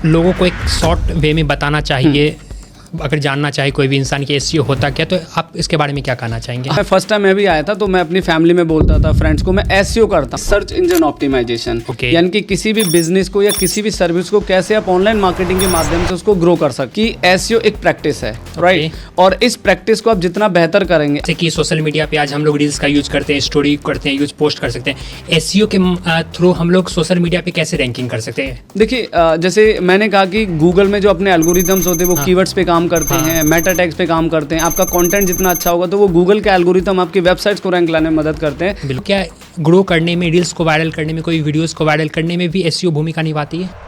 लोगों को एक शॉर्ट वे में बताना चाहिए, अगर जानना चाहे कोई भी इंसान कि एसईओ होता क्या, तो आप इसके बारे में क्या कहना चाहेंगे? मैं फर्स्ट टाइम मैं भी आया था तो मैं अपनी फैमिली में बोलता था, फ्रेंड्स को, मैं एसईओ करता, सर्च इंजन ऑप्टिमाइजेशन। यानी कि किसी भी बिजनेस को या किसी भी सर्विस को कैसे आप ऑनलाइन मार्केटिंग के माध्यम से उसको ग्रो कर सकते कि एसईओ एक प्रैक्टिस है, राइट? और इस प्रैक्टिस को आप जितना बेहतर करेंगे, जैसे कि सोशल मीडिया पे आज हम लोग रील्स का यूज करते हैं, स्टोरी करते हैं, यूज पोस्ट कर सकते हैं, एसईओ के थ्रू हम लोग सोशल मीडिया पे कैसे रैंकिंग कर सकते हैं? देखिए, जैसे मैंने कहा कि गूगल में जो अपने एल्गोरिथम्स होते हैं वो कीवर्ड्स पे काम करते हैं, मेटा टैग्स पे काम करते हैं। आपका कंटेंट जितना अच्छा होगा तो वो गूगल के एल्गोरिथम आपकी वेबसाइट्स को रैंक लाने में मदद करते हैं। बिल्कुल। क्या ग्रो करने में, रील्स को वायरल करने में, कोई वीडियोस को वायरल करने में भी एसईओ भूमिका निभाती है?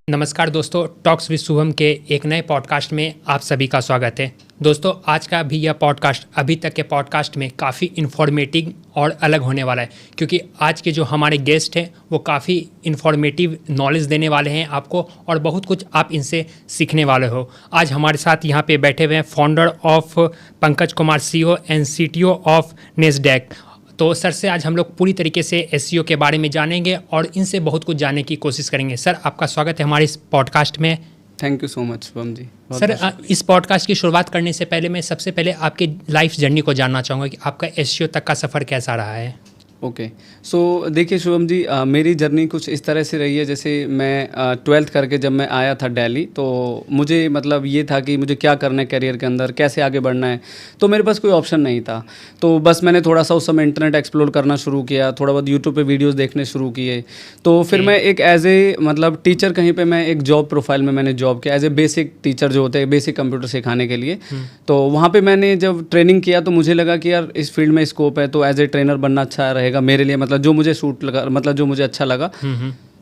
नमस्कार दोस्तों, टॉक्स विद शुभम के एक नए पॉडकास्ट में आप सभी का स्वागत है। दोस्तों, आज का भी यह पॉडकास्ट अभी तक के पॉडकास्ट में काफ़ी इन्फॉर्मेटिव और अलग होने वाला है, क्योंकि आज के जो हमारे गेस्ट हैं वो काफ़ी इन्फॉर्मेटिव नॉलेज देने वाले हैं आपको, और बहुत कुछ आप इनसे सीखने वाले हो। आज हमारे साथ यहाँ पे बैठे हुए हैं founder of Pankaj Kumar, CEO and CTO of Nasdaq. तो सर से आज हम लोग पूरी तरीके से एसईओ के बारे में जानेंगे और इनसे बहुत कुछ जानने की कोशिश करेंगे। सर, आपका स्वागत है हमारे इस पॉडकास्ट में। Thank you so much Shubham ji. Sir, इस पॉडकास्ट की शुरुआत करने से पहले मैं सबसे पहले आपके लाइफ जर्नी को जानना चाहूँगा कि आपका एसईओ तक का सफ़र कैसा रहा है? ओके, सो देखिए शुभम जी, मेरी जर्नी कुछ इस तरह से रही है। जैसे मैं 12th करके जब मैं आया था दिल्ली, तो मुझे मतलब ये था कि मुझे क्या करना है करियर के अंदर, कैसे आगे बढ़ना है, तो मेरे पास कोई ऑप्शन नहीं था। तो बस मैंने थोड़ा सा उस समय इंटरनेट एक्सप्लोर करना शुरू किया, थोड़ा बहुत यूट्यूब पे वीडियोस देखने शुरू किए। तो फिर मैं एक एज ए मतलब टीचर कहीं पे मैं एक जॉब प्रोफाइल में मैंने जॉब किया एज ए बेसिक टीचर जो होते हैं, बेसिक कंप्यूटर सिखाने के लिए। तो वहाँ पर मैंने जब ट्रेनिंग किया तो मुझे लगा कि यार इस फील्ड में स्कोप है, तो एज ए ट्रेनर बनना अच्छा रहेगा मेरे लिए, मतलब जो मुझे सूट लगा, मतलब जो मुझे अच्छा लगा।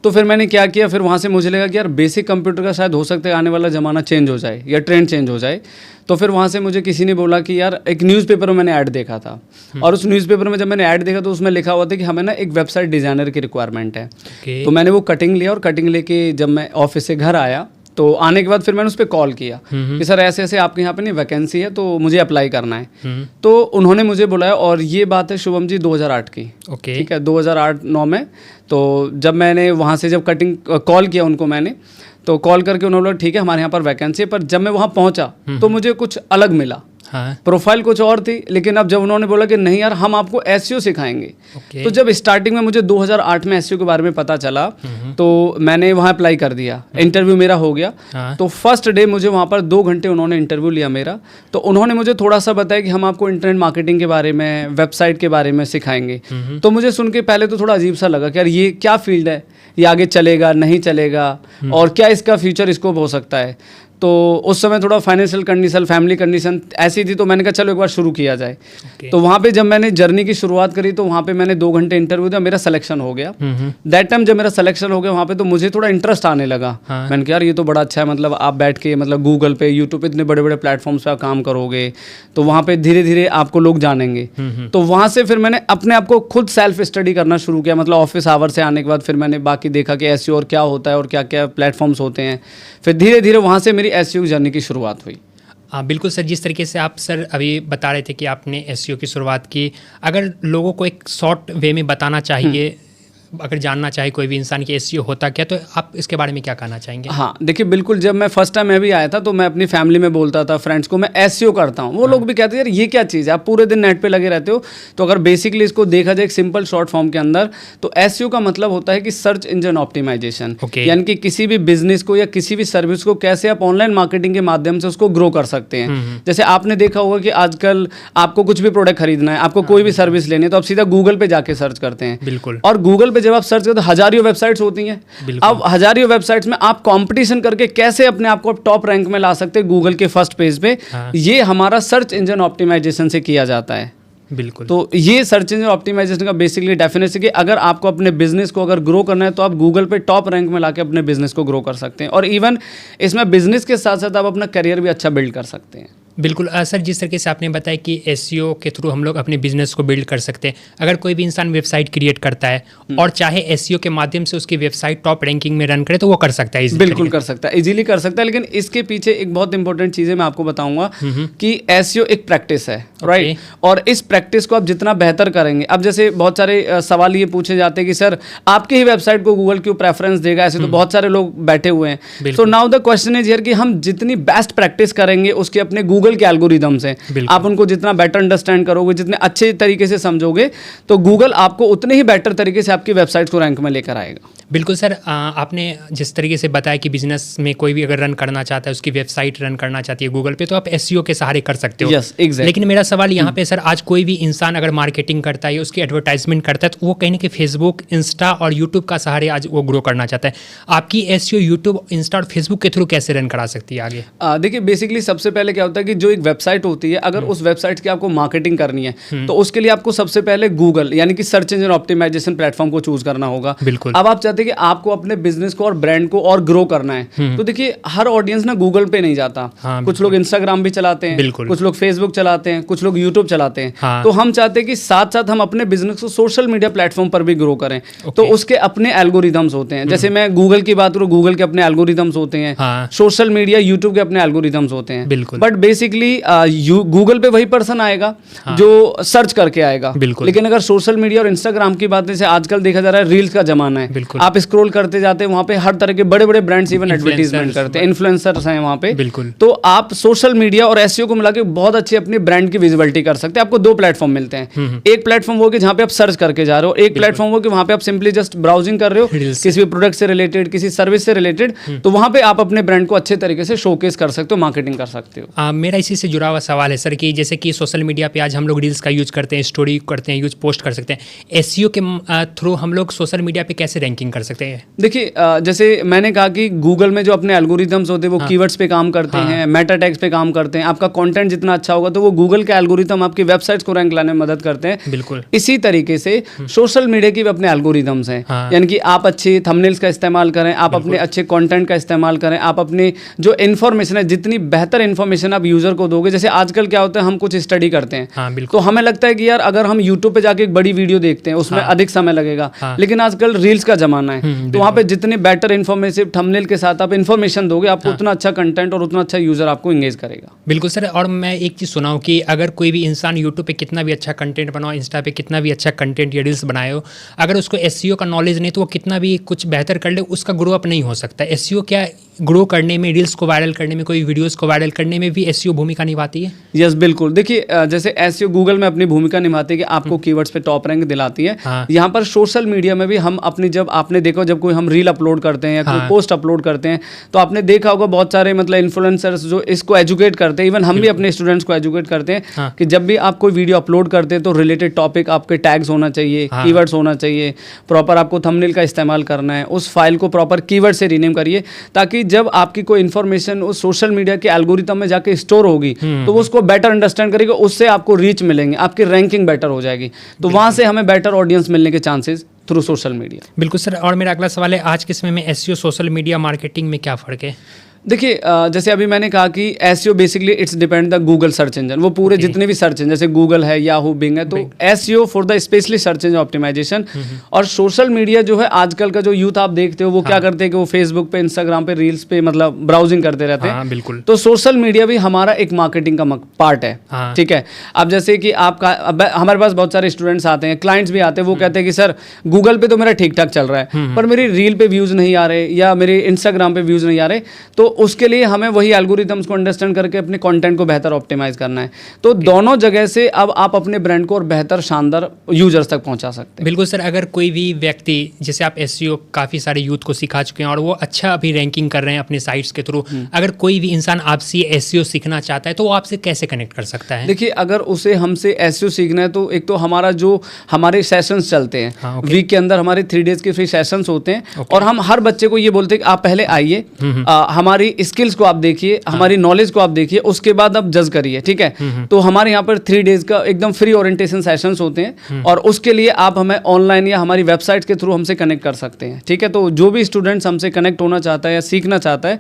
तो फिर मैंने क्या किया, फिर वहाँ से मुझे लगा कि यार बेसिक कंप्यूटर का शायद हो सकता है आने वाला ज़माना चेंज हो जाए या ट्रेंड चेंज हो जाए। तो फिर वहाँ से मुझे किसी ने बोला कि यार, एक न्यूज़पेपर में मैंने ऐड देखा था, और उस न्यूज़पेपर में जब मैंने ऐड देखा तो उसमें लिखा हुआ था कि हमें ना एक वेबसाइट डिज़ाइनर की रिक्वायरमेंट है। तो मैंने वो कटिंग लिया, और कटिंग लेके जब मैं ऑफिस से घर आया तो आने के बाद फिर मैंने उस पर कॉल किया कि सर ऐसे ऐसे आपके यहाँ पे नहीं वैकेंसी है, तो मुझे अप्लाई करना है। तो उन्होंने मुझे बुलाया, और ये बात है शुभम जी 2008 की। ठीक है, 2008-9 में। तो जब मैंने वहाँ से जब कटिंग कॉल किया उनको मैंने, तो कॉल करके उन्होंने बोला ठीक है हमारे यहाँ पर वैकेंसी है। पर जब मैं वहाँ पहुँचा तो मुझे कुछ अलग मिला। प्रोफाइल कुछ और थी, लेकिन अब जब उन्होंने बोला कि नहीं यार हम आपको एसईओ सिखाएंगे, तो जब स्टार्टिंग में मुझे 2008 में एसईओ के बारे में पता चला तो मैंने वहाँ अप्लाई कर दिया। इंटरव्यू मेरा हो गया। तो फर्स्ट डे मुझे वहाँ पर 2 घंटे उन्होंने इंटरव्यू लिया मेरा। तो उन्होंने मुझे थोड़ा सा बताया कि हम आपको इंटरनेट मार्केटिंग के बारे में, वेबसाइट के बारे में सिखाएंगे। तो मुझे सुन के पहले तो थोड़ा अजीब सा लगा कि यार ये क्या फील्ड है, ये आगे चलेगा नहीं चलेगा, और क्या इसका फ्यूचर स्कोप हो सकता है। तो उस समय थोड़ा फाइनेंशियल कंडीशन, फैमिली कंडीशन ऐसी थी, तो मैंने कहा चलो एक बार शुरू किया जाए। तो वहाँ पे जब मैंने जर्नी की शुरुआत करी तो वहाँ पे मैंने 2 घंटे इंटरव्यू दिया, मेरा सिलेक्शन हो गया। दैट टाइम जब मेरा सिलेक्शन हो गया वहाँ पे, तो मुझे थोड़ा इंटरेस्ट आने लगा। मैंने कहा यार ये तो बड़ा अच्छा है, मतलब आप बैठ के मतलब गूगल पे, यूट्यूब पे, इतने बड़े बड़े प्लेटफॉर्म्स पे आप काम करोगे तो वहाँ पे धीरे धीरे आपको लोग जानेंगे। तो वहाँ से फिर मैंने अपने आप को खुद सेल्फ स्टडी करना शुरू किया। मतलब ऑफिस आवर से आने के बाद फिर मैंने बाकी देखा कि एसईओ और क्या होता है और क्या क्या प्लेटफॉर्म्स होते हैं। फिर धीरे धीरे वहाँ से मेरी एसईओ जर्नी की शुरुआत हुई। बिल्कुल सर, जिस तरीके से आप सर अभी बता रहे थे कि आपने एसईओ की शुरुआत की, अगर लोगों को एक शॉर्ट वे में बताना चाहिए, अगर जानना चाहे कोई भी इंसान कि एसईओ होता क्या, तो आप इसके बारे में क्या कहना चाहेंगे? हाँ देखिए, बिल्कुल, जब मैं फर्स्ट टाइम मैं भी आया था तो मैं अपनी फैमिली में बोलता था, फ्रेंड्स को, मैं एसईओ करता हूँ। वो लोग भी कहते हैं यार ये क्या चीज़ है, आप पूरे दिन नेट पे लगे रहते हो। तो अगर बेसिकली इसको देखा जाए एक सिंपल शॉर्ट फॉर्म के अंदर, तो एसईओ का मतलब होता है कि सर्च इंजन ऑप्टिमाइजेशन। यानी कि किसी भी बिजनेस को या किसी भी सर्विस को कैसे आप ऑनलाइन मार्केटिंग के माध्यम से उसको ग्रो कर सकते हैं। जैसे आपने देखा होगा कि आजकल आपको कुछ भी प्रोडक्ट खरीदना है, आपको कोई भी सर्विस लेनी है, तो आप सीधा गूगल पे जाके सर्च करते हैं। बिल्कुल। और गूगल पे जब आप सर्च करते हैं हजारों वेबसाइट्स होती हैं। अब हजारों वेबसाइट्स में आप कंपटीशन करके कैसे अपने आप को टॉप रैंक में ला सकते हैं गूगल के फर्स्ट पेज पे, ये हमारा सर्च इंजन ऑप्टिमाइजेशन से किया जाता है। बिल्कुल। तो ये सर्च इंजन ऑप्टिमाइजेशन का बेसिकली डेफिनेशन कि अगर आपको अपने बिजनेस को अगर ग्रो करना है तो आप गूगल पे टॉप रैंक में लाके अपने बिजनेस को ग्रो कर सकते हैं। और इवन इसमें बिजनेस के साथ साथ आप अपना करियर भी अच्छा बिल्ड कर सकते हैं। बिल्कुल सर, जिस तरीके से आपने बताया कि एसईओ के थ्रू हम लोग अपने बिजनेस को बिल्ड कर सकते हैं। अगर कोई भी इंसान वेबसाइट क्रिएट करता है और चाहे एसईओ के माध्यम से उसकी वेबसाइट टॉप रैंकिंग में रन करे तो वो कर सकता है easily बिल्कुल कर सकता है, इजीली कर सकता है। लेकिन इसके पीछे एक बहुत इंपॉर्टेंट चीज़ है, मैं आपको बताऊंगा कि एसईओ एक प्रैक्टिस है, राइट। और इस प्रैक्टिस को आप जितना बेहतर करेंगे, अब जैसे बहुत सारे सवाल ये पूछे जाते हैं कि सर आपकी ही वेबसाइट को गूगल क्यों प्रेफरेंस देगा, ऐसे तो बहुत सारे लोग बैठे हुए हैं। So now the question is here कि हम जितनी बेस्ट प्रैक्टिस करेंगे उसके अपने गूगल के एल्गोरिदम्स हैं, आप उनको जितना बेटर अंडरस्टैंड करोगे, जितने अच्छे तरीके से समझोगे, तो गूगल आपको उतने ही बेटर तरीके से आपकी वेबसाइट को रैंक में लेकर आएगा। बिल्कुल सर, आपने जिस तरीके से बताया कि बिजनेस में कोई भी अगर रन करना चाहता है, उसकी वेबसाइट रन करना चाहती है गूगल पे, तो आप एसईओ के सहारे कर सकते हो। Yes, exactly. लेकिन मेरा सवाल यहाँ पे सर, आज कोई भी इंसान अगर मार्केटिंग करता है या उसकी एडवर्टाइजमेंट करता है तो वो कहीं ना कहीं फेसबुक, इंस्टा और यूट्यूब का सहारे आज वो ग्रो करना चाहता है। आपकी एसईओ यूट्यूब, इंस्टा और फेसबुक के थ्रू कैसे रन करा सकती है आगे? देखिए, बेसिकली सबसे पहले क्या होता है कि जो एक वेबसाइट होती है, अगर उस वेबसाइट की आपको मार्केटिंग करनी है तो उसके लिए आपको सबसे पहले गूगल यानी कि सर्च इंजन ऑप्टिमाइजेशन प्लेटफॉर्म को चूज करना होगा। बिल्कुल। अब आप चाहते हैं कि आपको अपने बिजनेस को और ब्रांड को और ग्रो करना है, तो देखिए हर ऑडियंस ना गूगल पे नहीं जाता। कुछ लोग इंस्टाग्राम भी चलाते हैं, कुछ लोग फेसबुक चलाते हैं, कुछ लोग यूट्यूब चलाते हैं। तो हम चाहते हैं कि साथ साथ हम अपने बिजनेस को सोशल मीडिया प्लेटफॉर्म पर भी ग्रो करें। तो उसके अपने एल्गोरिदम्स होते हैं, जैसे मैं गूगल की बात करूँ, गूगल के अपने एल्गोरिदम्स होते हैं, सोशल मीडिया यूट्यूब के अपने एल्गोरिदम्स होते हैं। बट बेसिकली गूगल पे वही पर्सन आएगा जो सर्च करके आएगा। लेकिन अगर सोशल मीडिया और इंस्टाग्राम की बात, जैसे आजकल देखा जा रहा है रील्स का जमाना है, आप स्क्रॉल करते जाते हैं, वहाँ पे हर तरह के बड़े बड़े ब्रांड्स इवन एडवर्टीजमेंट करते हैं, इन्फ्लुएंसर्स हैं वहाँ पे। तो आप सोशल मीडिया और एसईओ को मिला के बहुत अच्छी अपनी ब्रांड की विजिबिलिटी कर सकते हैं। आपको दो प्लेटफॉर्म मिलते हैं, एक प्लेटफॉर्म वो कि जहाँ पे आप सर्च करके जा रहे हो, एक प्लेटफॉर्म वो कि वहाँ पे आप सिंपली जस्ट ब्राउजिंग कर रहे हो किसी भी प्रोडक्ट से रिलेटेड, किसी सर्विस से रिलेटेड, तो वहाँ पे आप अपने ब्रांड को अच्छे तरीके से शोकेस कर सकते हो, मार्केटिंग कर सकते हो। मेरा इसी से जुड़ा हुआ सवाल है सर कि जैसे कि सोशल मीडिया पे आज हम लोग रील्स का यूज करते हैं, स्टोरी करते हैं, यूज पोस्ट कर सकते हैं, एसईओ के थ्रू हम लोग सोशल मीडिया पे कैसे रैंकिंग कर सकते हैं? देखिए, जैसे मैंने कहा कि गूगल में जो अपने एल्गोरिथम्स होते हैं वो कीवर्ड्स पे काम करते हैं, मेटा टैग्स पे काम करते हैं। आपका कंटेंट जितना अच्छा होगा तो वो गूगल के एल्गोरिथम आपकी वेबसाइट्स को रैंक लाने में मदद करते हैं। बिल्कुल। इसी तरीके से सोशल मीडिया के भी अपने एल्गोरिथम्स हैं, यानी कि आप अच्छे थंबनेल्स का इस्तेमाल करें, आप अपने अच्छे कंटेंट का इस्तेमाल करें, आप अपने जो इन्फॉर्मेशन है, जितनी बेहतर इन्फॉर्मेशन आप यूजर को दोगे। जैसे आजकल क्या होता है, हम कुछ स्टडी करते हैं तो हमें लगता है कि यार अगर हम यूट्यूब पे जाके एक बड़ी वीडियो देखते हैं उसमें अधिक समय लगेगा, लेकिन आजकल रील्स का जमाना है, तो वहाँ पे जितने बेटर इन्फॉर्मेटिव थंबनेल के साथ आप इन्फॉर्मेशन दोगे, आपको उतना अच्छा कंटेंट और उतना अच्छा यूजर आपको एंगेज करेगा। बिल्कुल सर, और मैं एक चीज़ सुना हूँ कि अगर कोई भी इंसान यूट्यूब पे कितना भी अच्छा कंटेंट बनाओ, इंस्टा पे कितना भी अच्छा कंटेंट या रील्स बनाए हो, अगर उसको एसईओ का नॉलेज नहीं तो वो कितना भी कुछ बेहतर कर ले, उसका ग्रो अप नहीं हो सकता। एसईओ क्या ग्रो करने में, रील्स को वायरल करने में, कोई वीडियोस को वायरल करने में भी एसईओ भूमिका निभाती है? यस, बिल्कुल। देखिए, जैसे एसईओ गूगल में अपनी भूमिका निभाती है कि आपको कीवर्ड्स पे टॉप रैंक दिलाती है। यहाँ पर सोशल मीडिया में भी हम अपनी, जब आपने देखो जब कोई हम रील अपलोड करते हैं या कोई पोस्ट अपलोड करते हैं तो आपने देखा होगा बहुत सारे मतलब इन्फ्लुएंसर्स जो इसको एजुकेट करते हैं, इवन हम भी अपने स्टूडेंट्स को एजुकेट करते हैं कि जब भी आप कोई वीडियो अपलोड करते हैं तो रिलेटेड टॉपिक आपके टैग्स होना चाहिए, कीवर्ड्स होना चाहिए, प्रॉपर आपको थंबनेल का इस्तेमाल करना है, उस फाइल को प्रॉपर कीवर्ड से रीनेम करिए ताकि जब आपकी कोई इन्फॉर्मेशन उस सोशल मीडिया के एल्गोरिथम में जाके स्टोर होगी तो वो उसको बेटर अंडरस्टैंड करेगा, उससे आपको रीच मिलेंगे, आपकी रैंकिंग बेटर हो जाएगी, तो वहाँ से हमें बेटर ऑडियंस मिलने के चांसेस थ्रू सोशल मीडिया। बिल्कुल सर, और मेरा अगला सवाल है, आज के समय में एसईओ सोशल मीडिया मार्केटिंग में क्या फ़र्क है? देखिए, जैसे अभी मैंने कहा कि SEO basically it's depend the Google search engine, वो पूरे जितने भी सर्च इंजन जैसे गूगल है, याहू, बिंग है, तो SEO for the specially search engine optimisation. और सोशल मीडिया जो है आजकल का जो यूथ आप देखते हो वो क्या करते हैं कि वो फेसबुक पे, इंस्टाग्राम पे, रील्स पे मतलब ब्राउजिंग करते रहते हैं। बिल्कुल। तो सोशल मीडिया भी हमारा एक मार्केटिंग का पार्ट है, ठीक है। अब जैसे कि आपका, हमारे पास बहुत सारे स्टूडेंट्स आते हैं, क्लाइंट्स भी आते हैं, वो कहते हैं कि सर गूगल पे तो मेरा ठीक ठाक चल रहा है पर मेरी रील पे व्यूज नहीं आ रहे या मेरे इंस्टाग्राम पे व्यूज नहीं आ रहे, तो उसके लिए हमें वही एल्गोरिथम्स को अंडरस्टैंड करके अपने कंटेंट को बेहतर ऑप्टिमाइज करना है। तो दोनों जगह से अब आप अपने ब्रांड को और बेहतर शानदार यूजर्स तक पहुंचा सकते हैं। बिल्कुल सर, अगर कोई भी व्यक्ति, जैसे आप एसईओ काफ़ी सारे यूथ को सिखा चुके हैं और वो अच्छा अभी रैंकिंग कर रहे हैं अपने साइट्स के थ्रू, अगर कोई भी इंसान आपसे एसईओ सीखना चाहता है तो वो आपसे कैसे कनेक्ट कर सकता है? देखिए, अगर उसे हमसे एसईओ सीखना है तो एक तो हमारा जो हमारे सेशंस चलते हैं, वीक के अंदर हमारे 3 डेज के फ्री सेशंस होते हैं और हम हर बच्चे को ये बोलते हैं कि आप पहले आइए, हमारी स्किल्स को आप देखिए, हमारी नॉलेज को आप देखिए, उसके बाद आप जज करिए, ठीक है। तो हमारे यहाँ पर 3 डेज का एकदम फ्री ओरिएंटेशन सेशंस होते हैं और उसके लिए आप हमें ऑनलाइन या हमारी वेबसाइट के थ्रू हमसे कनेक्ट कर सकते हैं, ठीक है। तो जो भी स्टूडेंट्स हमसे कनेक्ट होना चाहता है या सीखना चाहता है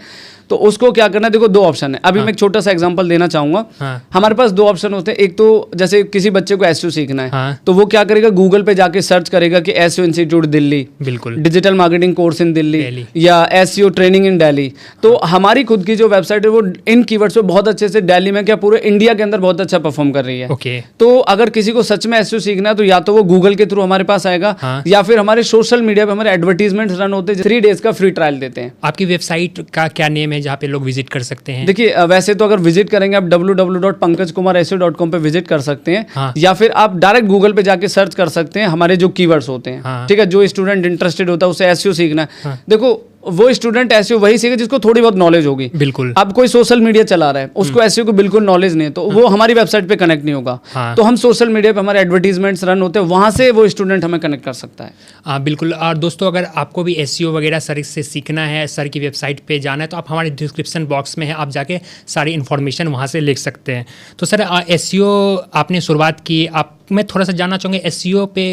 तो उसको क्या करना है, देखो 2 ऑप्शन है। अभी मैं एक छोटा सा एग्जांपल देना चाहूंगा। हमारे पास 2 ऑप्शन होते हैं। एक तो जैसे किसी बच्चे को एसईओ सीखना है तो वो क्या करेगा, गूगल पे जाके सर्च करेगा कि एसईओ इंस्टीट्यूट दिल्ली, बिल्कुल, digital marketing course in Delhi या एसईओ ट्रेनिंग इन दिल्ली। तो हमारी खुद की जो वेबसाइट है वो इन कीवर्ड्स पे बहुत अच्छे से दिल्ली में क्या पूरे इंडिया के अंदर बहुत अच्छा परफॉर्म कर रही है। ओके। तो अगर किसी को सच में एसईओ सीखना है तो या तो वो गूगल के थ्रू हमारे पास आएगा या फिर हमारे सोशल मीडिया पे हमारे एडवर्टीजमेंट रन होते हैं, 3 डेज का फ्री ट्रायल देते हैं। आपकी वेबसाइट का क्या नेम है जहाँ पे लोग विजिट कर सकते हैं? देखिए वैसे तो अगर विजिट करेंगे आप www.pankajkumarseo.com पे विजिट कर सकते हैं या फिर आप डायरेक्ट गूगल पे जाके सर्च कर सकते हैं हमारे जो कीवर्ड्स होते हैं, ठीक है। जो स्टूडेंट इंटरेस्टेड होता है उसे एसईओ सीखना है, देखो वो स्टूडेंट एसईओ वही सीखे जिसको थोड़ी बहुत नॉलेज होगी। बिल्कुल। अब कोई सोशल मीडिया चला रहा है, उसको एसईओ को बिल्कुल नॉलेज नहीं है तो वो हमारी वेबसाइट पे कनेक्ट नहीं होगा। तो हम सोशल मीडिया पे हमारे एडवर्टीजमेंट्स रन होते हैं, वहां से वो स्टूडेंट हमें कनेक्ट कर सकता है। बिल्कुल। और दोस्तों अगर आपको भी एसईओ वगैरह सर से सीखना है, सर की वेबसाइट पे जाना है तो आप हमारे डिस्क्रिप्शन बॉक्स में है, आप जाके सारी इन्फॉर्मेशन वहाँ से लिख सकते हैं। तो सर एसईओ आपने शुरुआत की, आप मैं थोड़ा सा जानना चाहूँगा एसईओ पे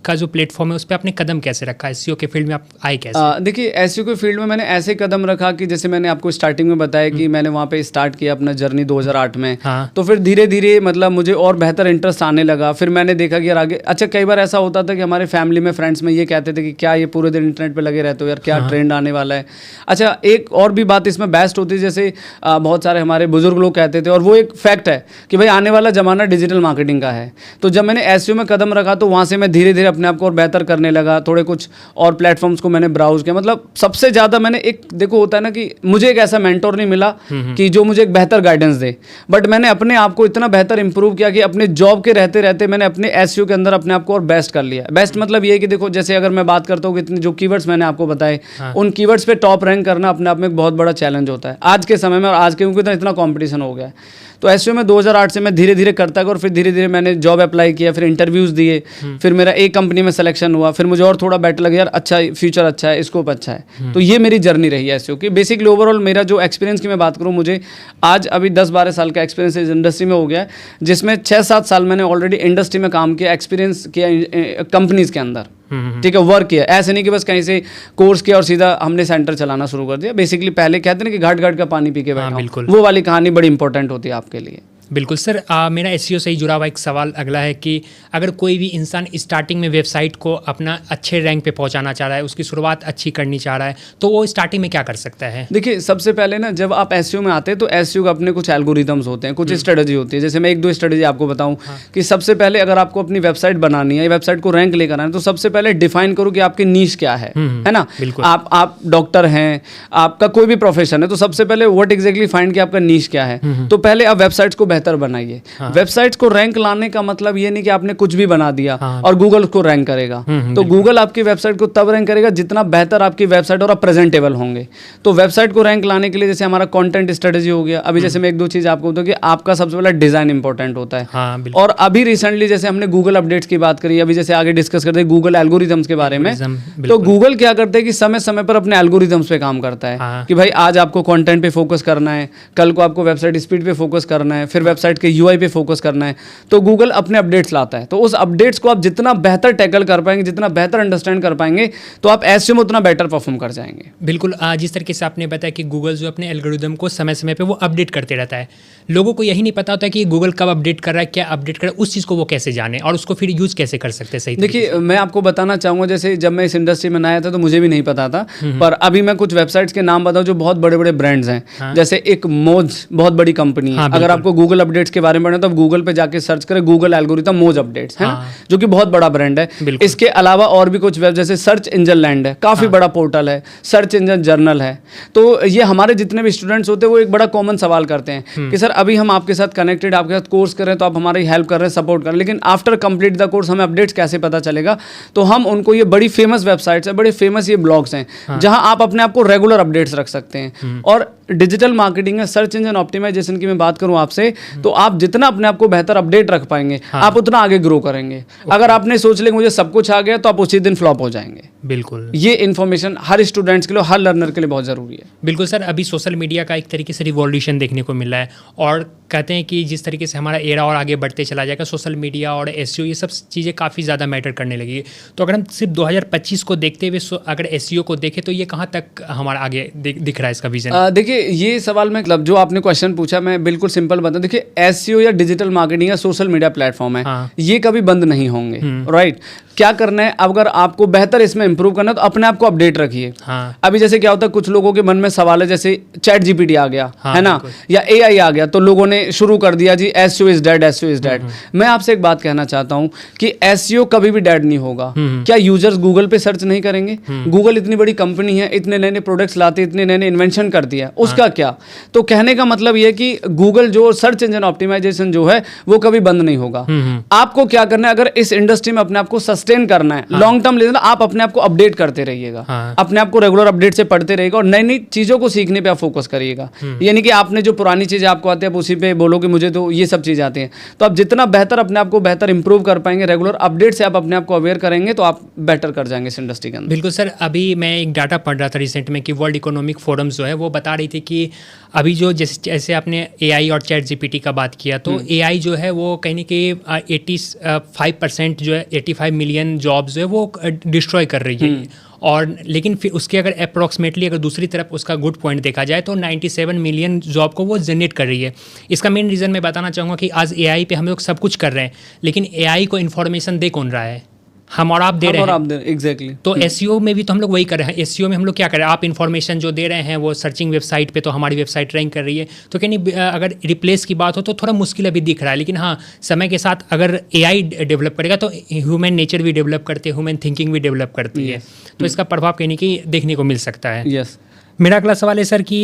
का जो प्लेटफॉर्म है उस पर आपने कदम कैसे रखा, एसईओ के फील्ड में आप आए कैसे? देखिए एसईओ के फील्ड में मैंने ऐसे कदम रखा कि जैसे मैंने आपको स्टार्टिंग में बताया कि मैंने वहाँ पे स्टार्ट किया अपना जर्नी 2008 में। तो फिर धीरे धीरे मतलब मुझे और बेहतर इंटरेस्ट आने लगा। फिर मैंने देखा कि यार आगे अच्छा कई बार ऐसा होता था कि हमारे फैमिली में फ्रेंड्स में ये कहते थे कि क्या ये पूरे दिन इंटरनेट पर लगे रहते हो यार, क्या ट्रेंड आने वाला है। अच्छा एक और भी बात इसमें बेस्ट होती है, जैसे बहुत सारे हमारे बुजुर्ग लोग कहते थे और वो एक फैक्ट है कि भाई आने वाला जमाना डिजिटल मार्केटिंग का है। तो जब मैंने एसईओ में कदम रखा तो वहाँ से मैं धीरे धीरे अपने आप को और बेहतर करने लगा। थोड़े कुछ और प्लेटफॉर्म्स को मैंने ब्राउज किया। मतलब सबसे ज़्यादा मैंने एक देखो होता है ना कि मुझे एक ऐसा मेंटोर नहीं मिला कि जो मुझे एक बेहतर गाइडेंस दे, बट मैंने अपने आप को इतना बेहतर इंप्रूव किया कि अपने जॉब के रहते रहते मैंने अपने एसईओ के अंदर अपने आप को और बेस्ट कर लिया। बेस्ट मतलब ये है कि देखो जैसे अगर मैं बात करता हूँ कि इतने जो कीवर्ड्स मैंने आपको बताए उन कीवर्ड्स पे टॉप रैंक करना अपने आप में एक बहुत बड़ा चैलेंज होता है आज के समय में, और आज के क्योंकि इतना कॉम्पिटिशन हो गया है। तो एसईओ में 2008 से मैं धीरे धीरे करता गया और फिर धीरे धीरे मैंने जॉब अप्लाई किया, फिर इंटरव्यूज़ दिए, फिर मेरा एक कंपनी में सिलेक्शन हुआ, फिर मुझे और थोड़ा बेटर लगा यार अच्छा फ्यूचर अच्छा है, स्कोप अच्छा है। तो ये मेरी जर्नी रही है एसईओ की। बेसिकली ओवरऑल मेरा जो एक्सपीरियंस की मैं बात करूँ, मुझे आज अभी 10-12 साल का एक्सपीरियंस इस इंडस्ट्री में हो गया है, जिसमें 6-7 साल मैंने ऑलरेडी इंडस्ट्री में काम किया, एक्सपीरियंस किया कंपनीज़ के अंदर, ठीक है, वर्क किया। ऐसे नहीं कि बस कहीं से कोर्स किया और सीधा हमने सेंटर चलाना शुरू कर दिया। बेसिकली पहले कहते हैं ना कि घाट घाट का पानी पी के बैठा, वो वाली कहानी बड़ी इंपॉर्टेंट होती है आपके लिए। बिल्कुल सर। मेरा एसईओ से ही जुड़ा हुआ एक सवाल अगला है कि अगर कोई भी इंसान स्टार्टिंग में वेबसाइट को अपना अच्छे रैंक पे पहुंचाना चाह रहा है, उसकी शुरुआत अच्छी करनी चाह रहा है, तो वो स्टार्टिंग में क्या कर सकता है? देखिए सबसे पहले ना जब आप एसईओ में आते हैं तो एसईओ के अपने कुछ एल्गोरिदम्स होते हैं, कुछ स्ट्रेटजी होती है। जैसे मैं 1-2 स्ट्रेटजी आपको बताऊं कि सबसे पहले अगर आपको अपनी वेबसाइट बनानी है, वेबसाइट को रैंक लेकर आना है, तो सबसे पहले डिफाइन करो कि आपकी नीश क्या है ना। आप डॉक्टर हैं, आपका कोई भी प्रोफेशन है, तो सबसे पहले व्हाट एग्जैक्टली फाइंड कि आपका नीश क्या है। तो पहले आप वेबसाइट्स को बेहतर बनाइए। वेबसाइट्स को रैंक लाने का मतलब ये नहीं कि आपने कुछ भी बना दिया और गूगल उसको रैंक करेगा। तो गूगल आपकी वेबसाइट को तब रैंक करेगा जितना बेहतर आपकी वेबसाइट और आप प्रेजेंटेबल होंगे। तो वेबसाइट को रैंक लाने के लिए जैसे हमारा कंटेंट स्ट्रेटजी हो गया। अभी जैसे मैं 1-2 चीज आपको बताऊं कि आपका सबसे पहला डिजाइन इंपॉर्टेंट होता है। और अभी रिसेंटली जैसे हमने गूगल अपडेट्स की बात करी, अभी जैसे आगे डिस्कस करते हैं गूगल एल्गोरिथम्स के बारे में। तो गूगल क्या करते हैं कि समय समय पर अपने एल्गोरिथम्स पे काम करता है कि भाई आज आपको कंटेंट पे फोकस करना है, कल को आपको वेबसाइट स्पीड पे फोकस करना है, फिर वेबसाइट के यूआई पे फोकस करना है। तो गूगल अपने अपडेट्स लाता है। तो उस अपडेट्स को आप जितना बेहतर टैकल कर पाएंगे, जितना बेहतर अंडरस्टैंड कर पाएंगे, तो आप एसईओ में उतना बेटर परफॉर्म कर जाएंगे। बिल्कुल। जिस तरीके से आपने बताया कि गूगल जो अपने एल्गोरिदम को समय समय पे वो अपडेट करते रहता है, लोगों को यही नहीं पता होता कि गूगल कब अपडेट कर रहा है, क्या अपडेट कर रहा है, उस चीज़ को वो कैसे जाने और उसको फिर यूज कैसे कर सकते हैं सही? देखिए मैं आपको बताना चाहूँगा, जैसे जब मैं इस इंडस्ट्री में आया था तो मुझे भी नहीं पता था, पर अभी मैं कुछ वेबसाइट्स के नाम बताऊँ जो बहुत बड़े बड़े ब्रांड्स हैं। जैसे एक मोज बहुत बड़ी कंपनी है। अगर आपको गूगल अपडेट्स के बारे में पढ़ना तो आप गूगल पे जाके सर्च करें गूगल एल्गोरिथम मोज अपडेट्स, है ना, जो कि बहुत बड़ा ब्रांड है। इसके अलावा और भी कुछ वेब जैसे सर्च इंजन लैंड है, काफी बड़ा पोर्टल है, सर्च इंजन जर्नल है। तो ये हमारे जितने भी स्टूडेंट्स होते हैं वो एक बड़ा कॉमन सवाल करते हैं कि सर अभी हम आपके साथ कनेक्टेड, आपके साथ कोर्स कर रहे हैं, तो आप हमारी हेल्प कर रहे हैं, सपोर्ट कर रहे हैं, लेकिन आफ्टर कंप्लीट द कोर्स हमें अपडेट्स कैसे पता चलेगा? तो हम उनको ये बड़ी फेमस वेबसाइट्स है, बड़े फेमस ये ब्लॉग्स हैं जहां आप अपने आप को रेगुलर अपडेट्स रख सकते हैं। और डिजिटल मार्केटिंग है, सर्च इंजन ऑप्टिमाइजेशन की मैं बात करूं आपसे, तो आप जितना अपने आप को बेहतर अपडेट रख पाएंगे आप उतना आगे ग्रो करेंगे। अगर आपने सोच लिया मुझे सब कुछ आ गया तो आप उसी दिन फ्लॉप हो जाएंगे। बिल्कुल, ये इन्फॉर्मेशन हर स्टूडेंट्स के लिए, हर लर्नर के लिए बहुत ज़रूरी है। बिल्कुल सर। अभी सोशल मीडिया का एक तरीके से रिवॉल्यूशन देखने को मिला है और कहते हैं कि जिस तरीके से हमारा एरा और आगे बढ़ते चला जाएगा, सोशल मीडिया और एसईओ ये सब चीज़ें काफ़ी ज़्यादा मैटर करने लगी। तो अगर हम सिर्फ 2025 को देखते हुए अगर एसईओ को देखें तो ये कहाँ तक हमारा आगे दिख रहा है इसका विजन? देखिए ये सवाल में मतलब जो आपने क्वेश्चन पूछा मैं बिल्कुल सिंपल बताऊं। देखिए एसईओ या डिजिटल मार्केटिंग या सोशल मीडिया प्लेटफॉर्म है, ये कभी बंद नहीं होंगे। राइट, क्या करना है, अगर आपको बेहतर इसमें इंप्रूव करना है तो अपने आप को अपडेट रखिए। अभी जैसे क्या होता है, कुछ लोगों के मन में सवाल है, जैसे चैट जीपीटी आ गया है ना, या एआई आ गया, तो लोगों ने शुरू कर दिया जी SEO is dead, SEO is dead. मैं आपसे एक बात कहना चाहता हूं कि एसईओ कभी भी डेड नहीं होगा। क्या यूजर्स गूगल पे सर्च नहीं करेंगे? गूगल इतनी बड़ी कंपनी है, इतने नए नए प्रोडक्ट्स लाते, इतने नए नए इन्वेंशन करती है, उसका क्या? तो कहने का मतलब ये कि गूगल जो सर्च इंजन ऑप्टिमाइजेशन जो है वो कभी बंद नहीं होगा। आपको क्या करना है, अगर इस इंडस्ट्री में अपने आप को सस्टेन करना है, लॉन्ग टर्म लेना, आप अपने आप को अपडेट करते रहिएगा। अपने आप को रेगुलर अपडेट से पढ़ते रहिएगा और नई नई चीजों को सीखने पे आप फोकस करिएगा। यानी कि आपने जो पुरानी चीजें आपको आती है आप उसी पे बोलो कि मुझे तो ये सब चीजें आती हैं। तो आप जितना बेहतर अपने आप को बेहतर इंप्रूव कर पाएंगे, रेगुलर अपडेट से आप अपने आप को अवेयर करेंगे तो आप बेटर कर जाएंगे इस इंडस्ट्री के अंदर। बिल्कुल सर। अभी मैं एक डाटा पढ़ रहा था रिसेंट में कि वर्ल्ड इकोनॉमिक फोरम जो है वो बता रही थी कि अभी जो जैसे आपने एआई और चैट जीपीटी का बात किया, तो एआई जो है वो कहीं ना कहीं 85% जो है 85 मिलियन जॉब्स जो है वो डिस्ट्रॉय कर रही है। और लेकिन फिर उसके अगर अप्रॉक्सीमेटली अगर दूसरी तरफ उसका गुड पॉइंट देखा जाए तो 97 मिलियन जॉब को वो जनरेट कर रही है। इसका मेन रीज़न मैं बताना चाहूँगा कि आज एआई पे हम लोग सब कुछ कर रहे हैं, लेकिन एआई को इन्फॉर्मेशन दे कौन रहा है? हम और आप दे रहे हैं। एग्जैक्टली। तो एसईओ में भी तो हम लोग वही कर रहे हैं। एसईओ में हम लोग क्या कर रहे हैं, आप इन्फॉर्मेशन जो दे रहे हैं वो सर्चिंग वेबसाइट पे तो हमारी वेबसाइट रैंक कर रही है। तो कहीं अगर रिप्लेस की बात हो तो थोड़ा मुश्किल अभी दिख रहा है, लेकिन हाँ समय के साथ अगर एआई डेवलप करेगा तो ह्यूमन नेचर भी डेवलप करते हैं, ह्यूमन थिंकिंग भी डेवलप करती है, तो इसका प्रभाव कहीं कि देखने को मिल सकता है। यस। मेरा अगला सवाल है सर कि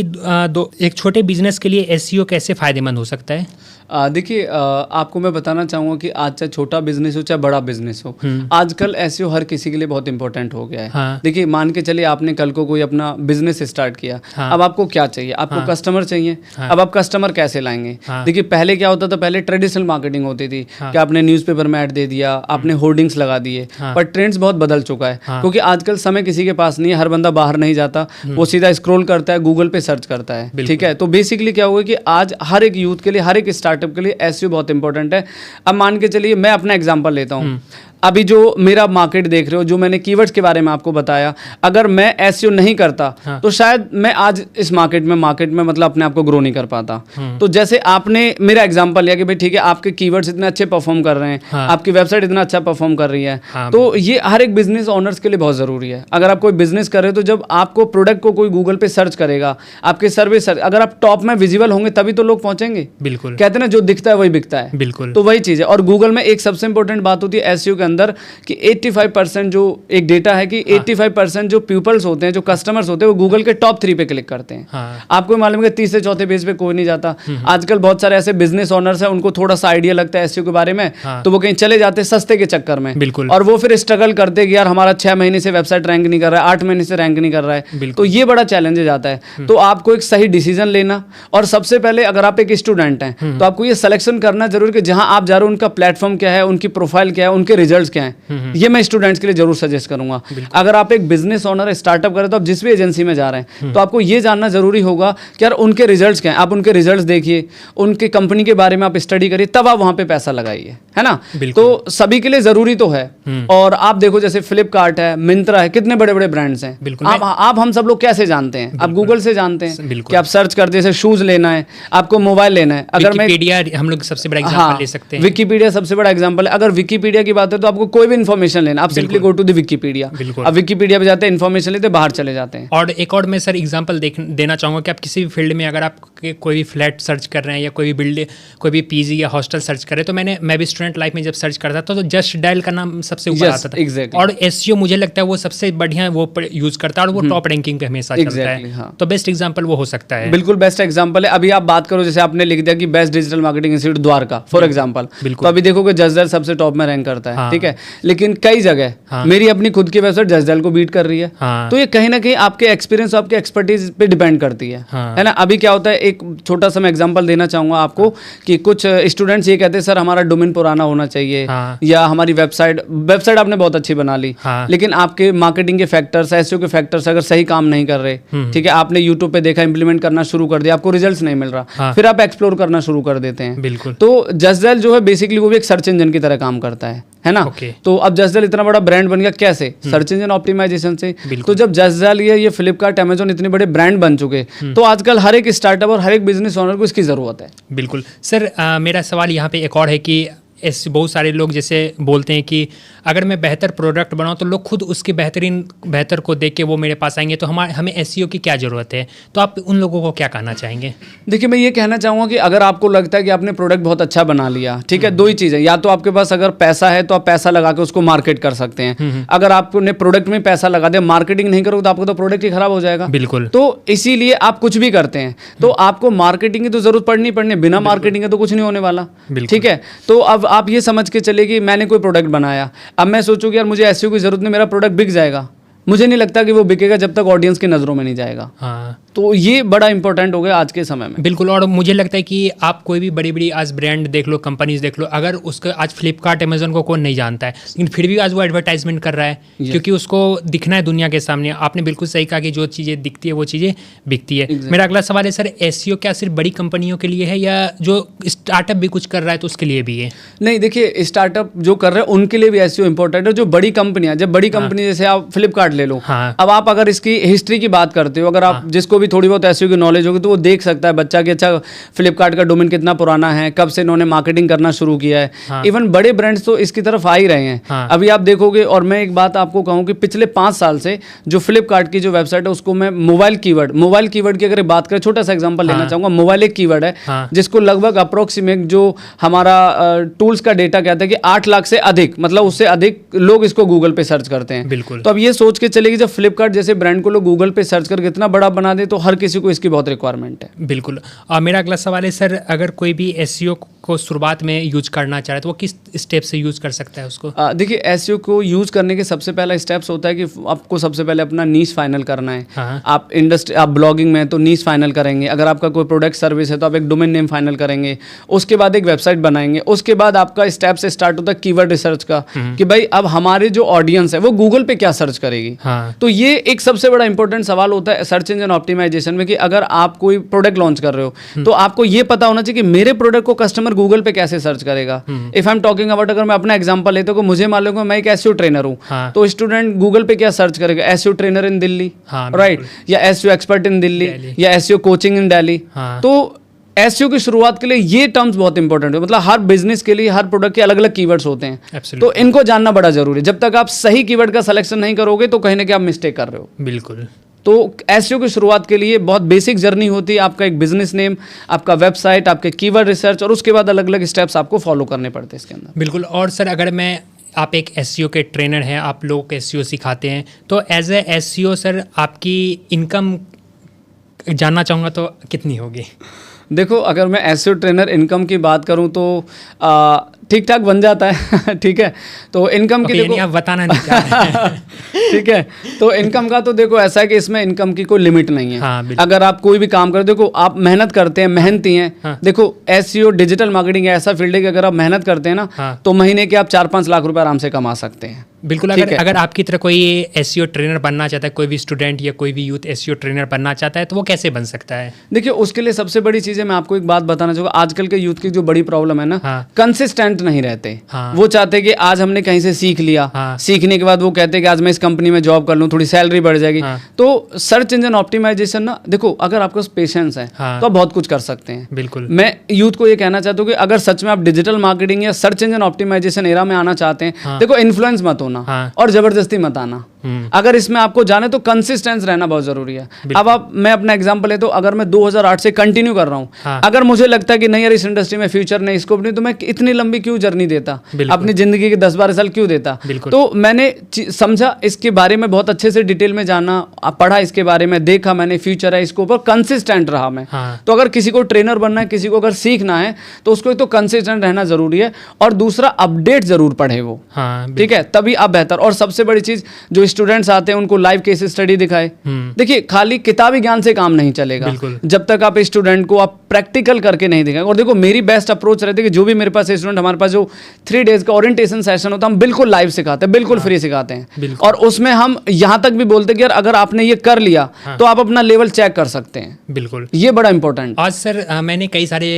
एक छोटे बिजनेस के लिए एसईओ कैसे फ़ायदेमंद हो सकता है? देखिए आपको मैं बताना चाहूँगा कि आज चाहे छोटा बिजनेस हो चाहे बड़ा बिजनेस हो, आजकल एसईओ हर किसी के लिए बहुत इंपॉर्टेंट हो गया है। देखिए मान के चलिए आपने कल को कोई अपना बिजनेस स्टार्ट किया, अब आपको क्या चाहिए? आपको कस्टमर चाहिए। अब आप कस्टमर कैसे लाएंगे? देखिए पहले क्या होता था, पहले ट्रेडिशनल मार्केटिंग होती थी कि आपने न्यूज़पेपर में ऐड दे दिया, आपने होर्डिंग्स लगा दिए, पर ट्रेंड्स बहुत बदल चुका है क्योंकि आजकल समय किसी के पास नहीं है, हर बंदा बाहर नहीं जाता, वो सीधा स्क्रॉल करता है, गूगल पे सर्च करता है। ठीक है, तो बेसिकली क्या हुआ कि आज हर एक यूथ के लिए, हर एक स्टार्टअप के लिए एसईओ बहुत इंपॉर्टेंट है। अब मान के चलिए मैं अपना एग्जांपल लेता हूं। अभी जो मेरा मार्केट देख रहे हो, जो मैंने कीवर्ड्स के बारे में आपको बताया, अगर मैं एसईओ नहीं करता तो शायद मैं आज इस मार्केट में मतलब अपने आप को ग्रो नहीं कर पाता। तो जैसे आपने मेरा एग्जांपल लिया कि भाई ठीक है आपके कीवर्ड्स इतने अच्छे परफॉर्म कर रहे हैं, आपकी वेबसाइट इतना अच्छा परफॉर्म कर रही है, तो ये हर एक बिजनेस ओनर्स के लिए बहुत जरूरी है। अगर आप कोई बिजनेस कर रहे हो तो जब आपको प्रोडक्ट को कोई गूगल पे सर्च करेगा, आपके सर्विस अगर आप टॉप में विजिबल होंगे तभी तो लोग पहुंचेंगे। बिल्कुल, कहते हैं ना जो दिखता है वही बिकता है। बिल्कुल, तो वही चीज है। और गूगल में एक सबसे इंपॉर्टेंट बात होती है एसईओ के अंदर कि 85% जो एक डेटा है कि 85% जो पीपल्स होते हैं, जो कस्टमर्स होते हैं, वो गूगल के टॉप 3 पे क्लिक करते हैं। आपको मालूम है कि 30 से 4थे पेज पे कोई नहीं जाता। आजकल बहुत सारे ऐसे बिजनेस ओनर्स हैं, उनको थोड़ा सा आइडिया लगता है एसईओ के बारे में, तो वो कहीं चले जाते हैं सस्ते के चक्कर में। बिल्कुल, और वो फिर स्ट्रगल करते हैं कि यार हमारा 6 महीने से वेबसाइट रैंक नहीं कर रहा है, 8 महीने से रैंक नहीं कर रहा है, तो ये बड़ा चैलेंज जाता है। तो आपको एक सही डिसीजन लेना, और सबसे पहले अगर आप एक स्टूडेंट हैं तो आपको ये सिलेक्शन करना जरूर कि जहां आप जा रहे हो उनका प्लेटफॉर्म क्या है, उनकी प्रोफाइल क्या है, उनके रिजल्ट्स क्या हैं, ये मैं स्टूडेंट्स के लिए जरूर सजेस्ट करूंगा। अगर आप एक बिजनेस ओनर स्टार्टअप करें तो आप जिस भी एजेंसी में जा रहे हैं तो आपको ये जानना जरूरी होगा कि यार उनके रिजल्ट्स क्या हैं। आप उनके रिजल्ट्स देखिए, उनकी कंपनी के बारे में आप स्टडी करिए, तब आप वहां पे पैसा लगाइए, है ना। तो सभी के लिए जरूरी तो है। और आप देखो जैसे फ्लिपकार्ट है, मिंत्रा है, कितने बड़े बड़े ब्रांड्स हैं। आप हम सब लोग कैसे जानते हैं? आप गूगल से जानते हैं कि आप सर्च करते हैं, शूज लेना है, आपको मोबाइल लेना है, अगर मैं हम लोग सबसे बड़ा एग्जांपल ले सकते हैं, विकिपीडिया सबसे बड़ा एग्जांपल है। अगर विकिपीडिया की बात है तो आपको कोई भी इन्फॉर्मेशन लेना, आप simply go to the Wikipedia. अब विकिपीडिया पे जाते हैं, इन्फॉर्मेशन लेते, बाहर चले जाते हैं। और एक और मैं सर एग्जांपल देना चाहूँगा कि आप किसी भी फील्ड में अगर आप कोई भी फ्लैट सर्च कर रहे हैं या कोई भी बिल्डिंग, कोई भी पीजी या हॉस्टल सर्च कर रहे हैं, तो मैं भी स्टूडेंट स्टूडेंट लाइफ में जब सर्च करता था तो जस्ट डायल का नाम सबसे ऊपर Yes, आता था exactly. और एसईओ मुझे लगता है वो सबसे बढ़िया वो यूज करता है और वो टॉप रैंकिंग पे हमेशा चलता Exactly, है। हाँ। तो बेस्ट एग्जांपल वो हो सकता है। बिल्कुल बेस्ट एग्जांपल है। अभी आप बात करो, जैसे आपने लिख दिया कि best digital marketing institute Dwarka for example, तो अभी देखोगे जसडैल सबसे टॉप में रैंक करता है, हाँ। ठीक है। लेकिन कई जगह मेरी अपनी खुद की वेबसाइट जसडैल को बीट कर रही है। हाँ। तो ये कहीं ना कहीं आपके एक्सपीरियंस, आपके एक्सपर्टीज पे डिपेंड करती है ना। अभी क्या होता है, एक छोटा सा मैं एग्जांपल देना चाहूंगा आपको कि कुछ स्टूडेंट्स ये कहते हैं सर हमारा डोमेन पुराना होना चाहिए, या हमारी वेबसाइट आपने बहुत अच्छी बना ली, लेकिन आपके मार्केटिंग के फैक्टर्स, एसईओ के फैक्टर्स अगर सही काम नहीं कर रहे, ठीक है, आपने यूट्यूब पे देखा, इंप्लीमेंट करना शुरू कर दिया, आपको रिजल्ट्स नहीं मिल रहा, फिर आप एक्सप्लोर करना शुरू कर देते हैं। बिल्कुल। तो जसडैल जो है बेसिकली वो भी एक सर्च इंजन की तरह काम करता है ना। तो अब जसडैल इतना बड़ा ब्रांड बन गया कैसे? सर्च इंजन ऑप्टिमाइजेशन से। तो जब जसडैल ये फ्लिपकार्ट, अमेजॉन इतने बड़े ब्रांड बन चुके, तो आजकल हर एक स्टार्टअप और हर एक बिजनेस ओनर को इसकी जरूरत है। बिल्कुल सर, मेरा सवाल यहाँ पे एक और है कि बहुत सारे लोग जैसे बोलते हैं कि अगर मैं बेहतर प्रोडक्ट बनाऊं तो लोग खुद उसके बेहतर को देख के वो मेरे पास आएंगे, तो हमें एसईओ की क्या ज़रूरत है? तो आप उन लोगों को क्या कहना चाहेंगे? देखिए, मैं ये कहना चाहूँगा कि अगर आपको लगता है कि आपने प्रोडक्ट बहुत अच्छा बना लिया, ठीक है, दो ही चीज़ें, या तो आपके पास अगर पैसा है तो आप पैसा लगा के उसको मार्केट कर सकते हैं। अगर आपने प्रोडक्ट में पैसा लगा दिया, मार्केटिंग नहीं करोगे तो आपको तो प्रोडक्ट ही खराब हो जाएगा। बिल्कुल। तो इसीलिए आप कुछ भी करते हैं तो आपको मार्केटिंग की तो जरूरत पड़नी है, बिना मार्केटिंग के तो कुछ नहीं होने वाला, ठीक है। तो अब आप ये समझ के चले कि मैंने कोई प्रोडक्ट बनाया, अब मैं सोचूं कि यार मुझे एसईओ की जरूरत नहीं, मेरा प्रोडक्ट बिक जाएगा, मुझे नहीं लगता कि वो बिकेगा जब तक ऑडियंस की नज़रों में नहीं जाएगा। हाँ। तो ये बड़ा इंपॉर्टेंट हो गया आज के समय में। बिल्कुल। और मुझे लगता है कि आप कोई भी बड़ी बड़ी आज ब्रांड देख लो, कंपनीज देख लो, अगर उसका आज फ्लिपकार्ट, अमेजन को कौन नहीं जानता है, लेकिन फिर भी आज वो एडवर्टाइजमेंट कर रहा है क्योंकि उसको दिखना है दुनिया के सामने। आपने बिल्कुल सही कहा कि जो चीज़ें दिखती है वो चीज़ें बिकती है। मेरा अगला सवाल है सर, एसईओ क्या सिर्फ बड़ी कंपनियों के लिए है या जो स्टार्टअप भी कुछ कर रहा है तो उसके लिए भी है? नहीं, देखिए, स्टार्टअप जो कर रहे हैं उनके लिए भी एसईओ इंपॉर्टेंट है। जो बड़ी कंपनियां, जब बड़ी कंपनी जैसे आप फ्लिपकार्ट ले लो, अब आप अगर इसकी हिस्ट्री की बात करते हो, अगर आप जिसको भी थोड़ी बहुत एसईओ की नॉलेज होगी तो वो देख सकता है बच्चा कि अच्छा फ्लिपकार्ट का डोमेन कितना पुराना है, कब से इन्होंने मार्केटिंग करना शुरू किया है। इवन बड़े ब्रांड्स तो इसकी तरफ आ ही रहे हैं। अभी आप देखोगे, और मैं एक बात आपको कहूँ कि पिछले 5 साल से जो फ्लिपकार्ट की जो वेबसाइट है उसको मैं मोबाइल कीवर्ड की अगर बात करें, छोटा सा एग्जाम्पल लेना चाहूँगा। मोबाइल एक कीवर्ड है जिसको लगभग अप्रोक्सीमेट जो हमारा टूल्स का डेटा कहता है कि 8 लाख से अधिक, मतलब उससे अधिक लोग इसको गूगल पे सर्च करते हैं। बिल्कुल। तो अब ये सोच के चले कि जब फ्लिपकार्ट जैसे ब्रांड को लोग गूगल पे सर्च करके इतना बड़ा बना दे तो हर किसी को इसकी बहुत रिक्वायरमेंट है। बिल्कुल। मेरा अगला सवाल है सर, अगर कोई भी एसईओ को शुरुआत में यूज करना चाहे तो वो किस स्टेप से यूज कर सकता है उसको? देखिए, एसईओ को यूज करने के सबसे पहला स्टेप्स होता है कि आपको सबसे पहले अपना नीश फाइनल करना है। आप ब्लॉगिंग में तो नीश फाइनल करेंगे, अगर आपका कोई प्रोडक्ट सर्विस है तो आप एक डोमेन नेम फाइनल करेंगे, उसके बाद एक वेबसाइट बनाएंगे, उसके बाद आपका स्टेप से स्टार्ट होता है कीवर्ड रिसर्च का कि भाई अब हमारे जो ऑडियंस है वो गूगल पे क्या सर्च करेगी। तो ये एक सबसे बड़ा इंपॉर्टेंट सवाल होता है सर्च इंजन ऑप्टिमाइजेशन में कि अगर आप कोई प्रोडक्ट लॉन्च कर रहे हो तो आपको ये पता होना चाहिए कि मेरे प्रोडक्ट को कस्टमर गूगल पे कैसे सर्च करेगा। If I am talking about, अगर मैं अपना एग्जांपल लेता हूं, मुझे मान लो मैं एक एसईओ ट्रेनर हूं, तो स्टूडेंट गूगल पे क्या सर्च करेगा? SEO trainer in Delhi, right, या एसईओ एक्सपर्ट इन दिल्ली, या एसईओ कोचिंग इन दिल्ली। तो एसईओ की शुरुआत के लिए ये टर्म्स बहुत इंपॉर्टेंट है, मतलब हर बिजनेस के लिए हर प्रोडक्ट के अलग अलग कीवर्ड्स होते हैं। तो इनको जानना बड़ा जरूरी है। जब तक आप सही कीवर्ड का सिलेक्शन नहीं करोगे तो कहीं ना कहीं आप मिस्टेक कर रहे हो। बिल्कुल। तो एसईओ की शुरुआत के लिए बहुत बेसिक जर्नी होती है, आपका एक बिजनेस नेम, आपका वेबसाइट, आपके कीवर्ड रिसर्च, और उसके बाद अलग अलग स्टेप्स आपको फॉलो करने पड़ते हैं इसके अंदर। बिल्कुल। और सर, अगर आप एक एसईओ के ट्रेनर हैं, आप लोगों को एसईओ सिखाते हैं, तो एज ए एसईओ सर आपकी इनकम जानना चाहूँगा तो कितनी होगी? देखो, अगर मैं एसईओ ट्रेनर इनकम की बात करूं तो ठीक ठाक बन जाता है। ठीक है, तो इनकम की देखो, आप बताना नहीं चाह रहे। ठीक है, तो इनकम का तो देखो ऐसा है कि इसमें इनकम की कोई लिमिट नहीं है। अगर आप कोई भी काम करते हो, देखो आप मेहनत करते हैं, मेहनती हैं। देखो, एसईओ डिजिटल मार्केटिंग ऐसा फील्ड है कि अगर आप मेहनत करते हैं ना तो महीने के आप 4-5 लाख रुपए आराम से कमा सकते हैं। बिल्कुल। अगर आपकी तरह कोई एसईओ ट्रेनर बनना चाहता है, कोई भी स्टूडेंट या कोई भी यूथ एसईओ ट्रेनर बनना चाहता है, तो वो कैसे बन सकता है? देखिए, उसके लिए सबसे बड़ी चीज़ है, मैं आपको एक बात बताना चाहूँगा। आजकल के यूथ की जो बड़ी प्रॉब्लम है ना, कंसिस्टेंट नहीं रहते। वो चाहते हैं कि आज हमने कहीं से सीख लिया, सीखने के बाद वो कहते हैं कि आज मैं इस कंपनी में जॉब कर लूँ, थोड़ी सैलरी बढ़ जाएगी। तो सर्च इंजन ऑप्टिमाइजेशन ना, देखो अगर आपके पास पेशेंस है तो आप बहुत कुछ कर सकते हैं। बिल्कुल। मैं यूथ को ये कहना चाहता हूँ कि अगर सच में आप डिजिटल मार्केटिंग या सर्च इंजन ऑप्टिमाइजेशन एरा में आना चाहते हैं, देखो इन्फ्लुएंस मत होना और जबरदस्ती मत आना। अगर इसमें आपको जाने तो कंसिस्टेंस रहना बहुत जरूरी है। अब आप मैं अपना एग्जांपल लेता हूँ, अगर मैं 2008 से कंटिन्यू कर रहा हूँ, हाँ। अगर मुझे लगता है कि नहीं यार इस इंडस्ट्री में फ्यूचर नहीं, स्कोप नहीं, तो मैं इतनी लंबी क्यों जर्नी देता, अपनी जिंदगी के 10-12 साल क्यों देता। तो मैंने समझा इसके बारे में, बहुत अच्छे से डिटेल में जाना, पढ़ा इसके बारे में, देखा मैंने फ्यूचर है इसके ऊपर, कंसिस्टेंट रहा मैं। तो अगर किसी को ट्रेनर बनना है, किसी को अगर सीखना है, तो उसको एक तो कंसिस्टेंट रहना जरूरी है, और दूसरा अपडेट जरूर पढ़े वो, ठीक है, तभी आप बेहतर। और सबसे बड़ी चीज, जो स्टूडेंट्स आते हैं उनको लाइव केस स्टडी दिखाए। देखिए खाली किताबी ज्ञान से काम नहीं चलेगा, जब तक आप स्टूडेंट को आप प्रैक्टिकल करके नहीं दिखाएंगे। और देखो मेरी बेस्ट अप्रोच रहती है कि जो भी मेरे पास स्टूडेंट, हमारे पास जो 3 डेज का ओरिएंटेशन सेशन होता है, हम बिल्कुल लाइव सिखाते हैं, बिल्कुल फ्री सिखाते हैं। और उसमें हम यहाँ तक भी बोलते हैं कि यार अगर आपने ये कर लिया तो आप अपना लेवल चेक कर सकते हैं। बिल्कुल, ये बड़ा इंपॉर्टेंट। आज सर मैंने कई सारे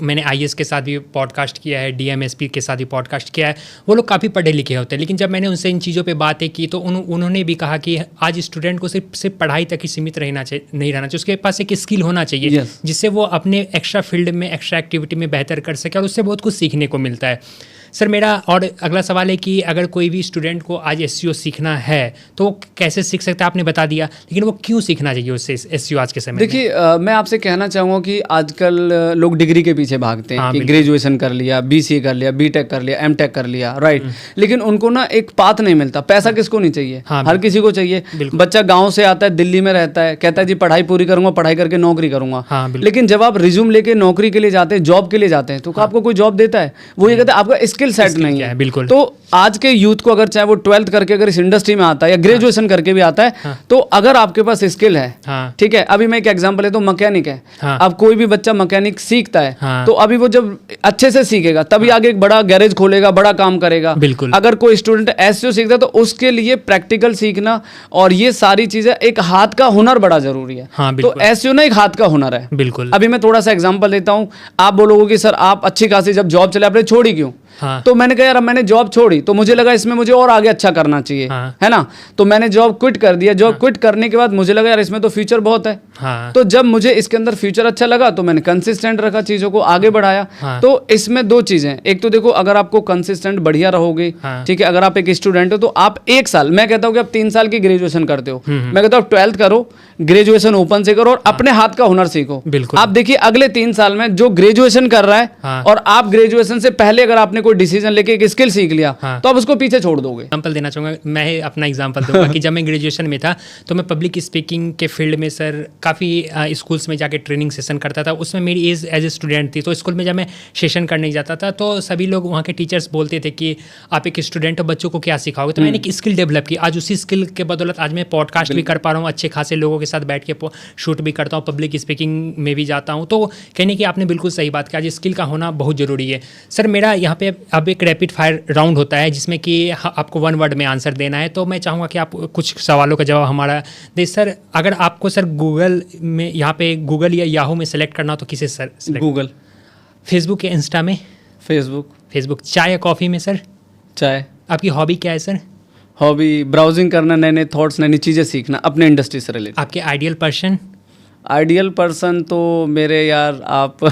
मैंने IAS के साथ भी पॉडकास्ट किया है, DMSP के साथ भी पॉडकास्ट किया है। वो लोग काफ़ी पढ़े लिखे होते हैं, लेकिन जब मैंने उनसे इन चीज़ों पे बातें की तो उन्होंने भी कहा कि आज स्टूडेंट को सिर्फ पढ़ाई तक ही सीमित नहीं रहना चाहिए, उसके पास एक स्किल होना चाहिए जिससे वो अपने एक्स्ट्रा फील्ड में, एक्स्ट्रा एक्टिविटी में बेहतर कर सके, और उससे बहुत कुछ सीखने को मिलता है। सर मेरा और अगला सवाल है कि अगर कोई भी स्टूडेंट को आज SEO सीखना है तो वो कैसे सीख सकता है, आपने बता दिया, लेकिन वो क्यों सीखना चाहिए उससे SEO आज के समय में? देखिए मैं आपसे कहना चाहूँगा कि आजकल लोग डिग्री के पीछे भागते हैं कि ग्रेजुएशन कर लिया, BCA कर लिया, BTech कर लिया, MTech कर लिया, राइट, लेकिन उनको ना एक पाथ नहीं मिलता। पैसा किसको नहीं चाहिए, हर किसी को चाहिए। बच्चा गाँव से आता है, दिल्ली में रहता है, कहता है जी पढ़ाई पूरी करूंगा, पढ़ाई करके नौकरी करूंगा, लेकिन जब आप रिज्यूम लेके नौकरी के लिए जाते हैं, जॉब के लिए जाते हैं, तो आपको कोई जॉब देता है? वो ये कहता है आपका स्किल सेट नहीं है। बिल्कुल। तो आज के यूथ को अगर चाहे वो 12th करके अगर इस इंडस्ट्री में आता है या ग्रेजुएशन करके भी आता है, तो अगर आपके पास स्किल है, ठीक है, अभी मैं एक एग्जांपल लेता हूँ, मैकेनिक है। अब कोई भी बच्चा मैकेनिक सीखता है, तो अभी वो जब अच्छे से सीखेगा तभी आगे एक बड़ा गैरेज खोलेगा, बड़ा काम करेगा। बिल्कुल। अगर कोई स्टूडेंट SEO सीखता है तो उसके लिए प्रैक्टिकल सीखना और ये सारी चीजें, एक हाथ का हुनर बड़ा जरूरी है। तो SEO ना एक हाथ का हुनर है। बिल्कुल। अभी मैं थोड़ा सा एग्जांपल देता हूँ। आप बोलोगे कि सर आप अच्छी खासी जब जॉब चले आपने छोड़ी क्यों? तो मैंने कहा यार अब मैंने जॉब छोड़ी तो मुझे लगा इसमें मुझे और आगे अच्छा करना चाहिए, है ना, तो मैंने जॉब क्विट कर दिया। जॉब क्विट करने के बाद मुझे लगा यार इसमें तो फ्यूचर बहुत है। तो जब मुझे इसके अंदर फ्यूचर अच्छा लगा तो मैंने कंसिस्टेंट रखा, चीजों को आगे बढ़ाया। तो इसमें 2 चीजें, एक तो देखो अगर आपको कंसिस्टेंट बढ़िया रहोगे, ठीक है, अगर आप एक स्टूडेंट हो तो आप 1 साल, मैं कहता हूँ कि आप 3 साल की ग्रेजुएशन करते हो, मैं कहता हूँ 12th करो, ग्रेजुएशन ओपन से करो और अपने हाथ का हुनर सीखो। आप देखिए अगले 3 साल में जो ग्रेजुएशन कर रहा है और आप ग्रेजुएशन से पहले अगर आपने कोई डिसीजन लेके एक स्किल सीख लिया तो आप उसको पीछे छोड़ दोगे। एग्जाम्पल देना चाहूँगा, मैं अपना एग्जाम्पल दूंगा कि जब मैं ग्रेजुएशन में था तो मैं पब्लिक स्पीकिंग के फील्ड में सर काफ़ी स्कूल्स में जाके ट्रेनिंग सेशन करता था। उसमें मेरी एज ए स्टूडेंट थी, तो स्कूल में जब मैं सेशन करने जाता था तो सभी लोग वहाँ के टीचर्स बोलते थे कि आप एक स्टूडेंट हो, बच्चों को क्या सिखाओगे। तो मैंने एक स्किल डेवलप की। आज उसी स्किल के बदौलत आज मैं पॉडकास्ट भी कर पा रहा हूँ, अच्छे खासे लोगों के साथ बैठ के शूट भी करता हूँ, पब्लिक स्पीकिंग में भी जाता हूँ। तो कहने की आपने बिल्कुल सही बात की, आज स्किल का होना बहुत ज़रूरी है। सर मेरा यहाँ पे अब एक रैपिड फायर राउंड होता है जिसमें कि आपको 1 वर्ड में आंसर देना है। तो मैं चाहूँगा कि आप कुछ सवालों का जवाब हमारा दे। सर अगर आपको सर गूगल में, यहाँ पे गूगल या याहू में सेलेक्ट करना हो तो किसे सर? गूगल। फेसबुक या इंस्टा में? फेसबुक। चाय या कॉफ़ी में सर? चाय। आपकी हॉबी क्या है सर? हॉबी ब्राउजिंग करना, नए नए थॉट्स, नई नई चीज़ें सीखना अपने इंडस्ट्री से रिलेटेड। आपके आइडियल पर्सन? आइडियल पर्सन तो मेरे यार आप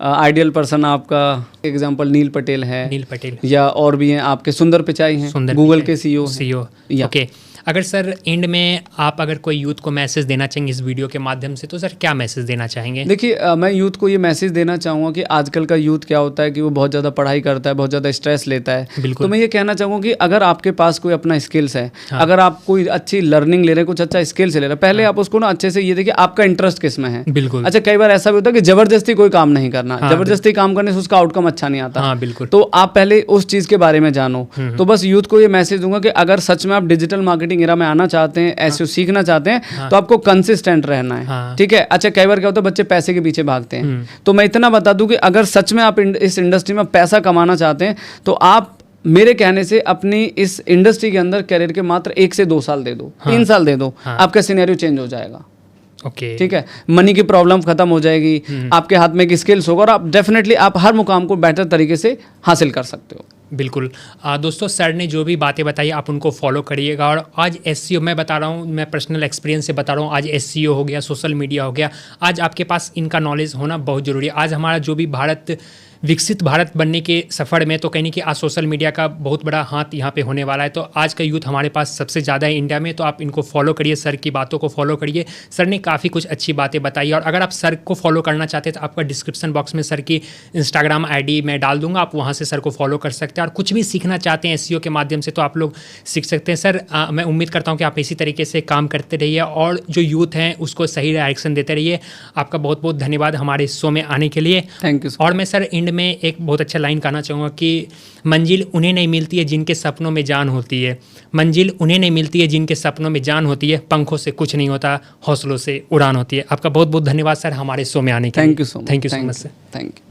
आइडियल पर्सन आपका एग्जांपल नील पटेल है। नील पटेल या और भी हैं आपके, सुंदर पिचाई हैं, गूगल के CEO। ओके। अगर सर एंड में आप अगर कोई यूथ को मैसेज देना चाहेंगे इस वीडियो के माध्यम से, तो सर क्या मैसेज देना चाहेंगे? देखिए मैं यूथ को ये मैसेज देना चाहूँगा कि आजकल का यूथ क्या होता है कि वो बहुत ज़्यादा पढ़ाई करता है, बहुत ज़्यादा स्ट्रेस लेता है। तो मैं ये कहना चाहूँगा कि अगर आपके पास कोई अपना स्किल्स है, अगर आप कोई अच्छी लर्निंग ले रहे हैं, कुछ अच्छा स्किल्स ले रहे हैं, पहले आप उसको ना अच्छे से ये देखिए आपका इंटरेस्ट किस में है। बिल्कुल। अच्छा कई बार ऐसा भी होता है कि जबरदस्ती कोई काम नहीं करना, जबरदस्ती काम करने से उसका आउटकम अच्छा नहीं आता। बिल्कुल। तो आप पहले उस चीज़ के बारे में जानो। तो बस यूथ को ये मैसेज दूंगा कि अगर सच में आप डिजिटल मार्केटिंग एरा में आना चाहते हैं, SEO सीखना चाहते हैं, तो आपको कंसिस्टेंट रहना है। ठीक है। अच्छा कई बार क्या होता है बच्चे पैसे के पीछे भागते हैं, तो मैं इतना बता दूं कि अगर सच में आप इस इंडस्ट्री में पैसा कमाना चाहते हैं तो आप मेरे कहने से अपनी इस इंडस्ट्री के अंदर करियर के मात्र 1 से 2 साल दे दो, 3 साल दे दो, आपका सिनेरियो चेंज हो जाएगा। ठीक है, मनी की प्रॉब्लम खत्म हो जाएगी, आपके हाथ में एक स्किल्स होगा और आप डेफिनेटली आप हर मुकाम को बेहतर तरीके से हासिल कर सकते हो। बिल्कुल। दोस्तों सर ने जो भी बातें बताई आप उनको फॉलो करिएगा। और आज SEO मैं बता रहा हूँ, मैं पर्सनल एक्सपीरियंस से बता रहा हूँ, आज SEO हो गया, सोशल मीडिया हो गया, आज आपके पास इनका नॉलेज होना बहुत ज़रूरी है। आज हमारा जो भी भारत विकसित भारत बनने के सफ़र में तो कहीं ना कहीं आज सोशल मीडिया का बहुत बड़ा हाथ यहाँ पे होने वाला है। तो आज का यूथ हमारे पास सबसे ज़्यादा है इंडिया में, तो आप इनको फॉलो करिए, सर की बातों को फॉलो करिए। सर ने काफ़ी कुछ अच्छी बातें बताई, और अगर आप सर को फॉलो करना चाहते हैं तो आपका डिस्क्रिप्शन बॉक्स में सर की इंस्टाग्राम ID मैं डाल दूंगा, आप वहाँ से सर को फॉलो कर सकते हैं। और कुछ भी सीखना चाहते हैं SEO के माध्यम से तो आप लोग सीख सकते हैं। सर मैं उम्मीद करता हूँ कि आप इसी तरीके से काम करते रहिए और जो यूथ हैं उसको सही डायरेक्शन देते रहिए। आपका बहुत बहुत धन्यवाद हमारे इस शो में आने के लिए। Thank you. और मैं सर एंड में एक बहुत अच्छा लाइन कहना चाहूँगा कि मंजिल उन्हें नहीं मिलती है जिनके सपनों में जान होती है, मंजिल उन्हें नहीं मिलती है जिनके सपनों में जान होती है, पंखों से कुछ नहीं होता, हौसलों से उड़ान होती है। आपका बहुत बहुत धन्यवाद सर हमारे शो में आने के लिए। Thank you so much. Thank you so much sir. Thank you.